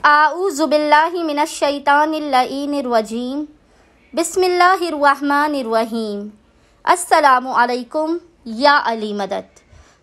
आऊज़ु बिल्लाहि मिनश शैतानिर रजीम। बिस्मिल्लाहिर्रहमानिर्रहीम। अस्सलामु अलैकुम या अली मदद।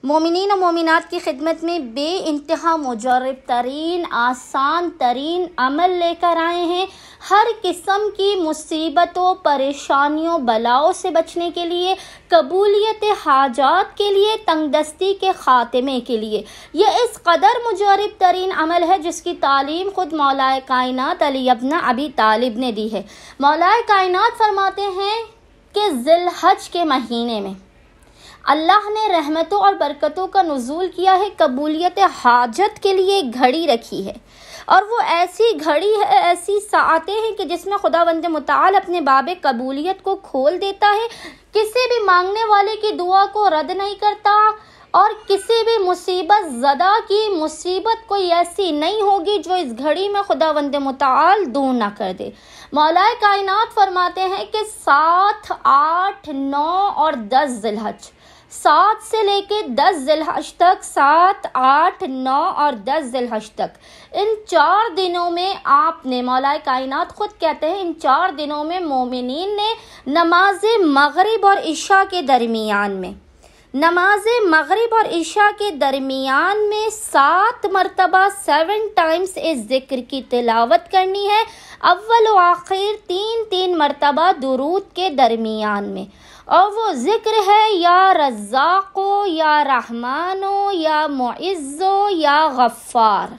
मोमिनीन और मोमिनात की खिदमत में बे इंतहा मुजर्रब तरीन आसान तरीन अमल लेकर आए हैं। हर किस्म की मुसीबतों, परेशानियों, बलाओं से बचने के लिए, कबूलियत हाजात के लिए, तंगदस्ती के ख़ात्मे के लिए। यह इस कदर मुजर्रब तरीन अमल है जिसकी तालीम खुद मौलाए कायनात अली इब्न अबी तालिब ने दी है। मौलाए कायनात फरमाते हैं कि ज़िलहज के महीने में अल्लाह ने रहमतों और बरकतों का नुज़ूल किया है, कबूलियत हाजत के लिए एक घड़ी रखी है। और वो ऐसी घड़ी है, ऐसी साआतें हैं कि जिसमें खुदावंद मुताल अपने बाबे कबूलियत को खोल देता है। किसी भी मांगने वाले की दुआ को रद्द नहीं करता और किसी भी मुसीबत ज़दा की मुसीबत कोई ऐसी नहीं होगी जो इस घड़ी में खुदावंद मुताल दूर ना कर दे। मौलाए कायनात फरमाते हैं कि 7, 8, 9 और 10 ज़िलहज, 7 से लेके 10 ज़िलहज तक, 7, 8, 9 और 10 ज़िलहज तक, इन 4 दिनों में आपने, मौलाए कायनात खुद कहते हैं, इन 4 दिनों में मोमिनीन ने नमाज मगरिब और इशा के दरमियान में, नमाज मगरिब और इशा के दरमियान में 7 मरतबा 7 टाइम्स इस ज़िक्र की तिलावत करनी है। अव्वल व आखिर 3-3 मरतबा दुरूद के दरमियान में। और वो ज़िक्र है या रज़्ज़ाक़ो, या रहमानो, या मुइज़्ज़ो, या गफ़्फ़ार।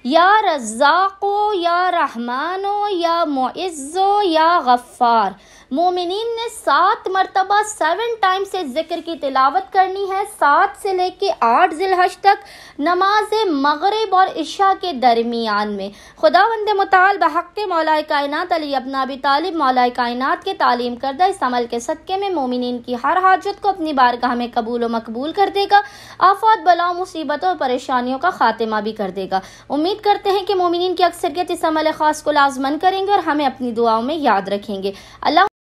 या रज़्ज़ाक़ो, या रहमानो, या मुइज़्ज़ो, या गफ़्फ़ार। मोमिनीन ने 7 मरतबा 7 टाइम से ज़िक्र की तिलावत करनी है, 7 से लेके 8 ज़िलहज तक, नमाज मगरिब और इशा के दरमियान में। खुदावंद मुताल बहक़ मौलाए कायनात अली इब्न अबी तालिब मौलाए कायनात के तालीम करदा इस अमल के सदक़े में मोमिनीन की हर हाजत को अपनी बारगाह में कबूल व मकबूल कर देगा। आफ़ात, बलाओं, मुसीबतों और परेशानियों का ख़ात्मा भी कर देगा। उम्मीद करते हैं कि मोमिनीन की अक्सरियत इस अमल ख़ास को लाज़मन करेंगे और हमें अपनी दुआओं में याद रखेंगे। अल्लाह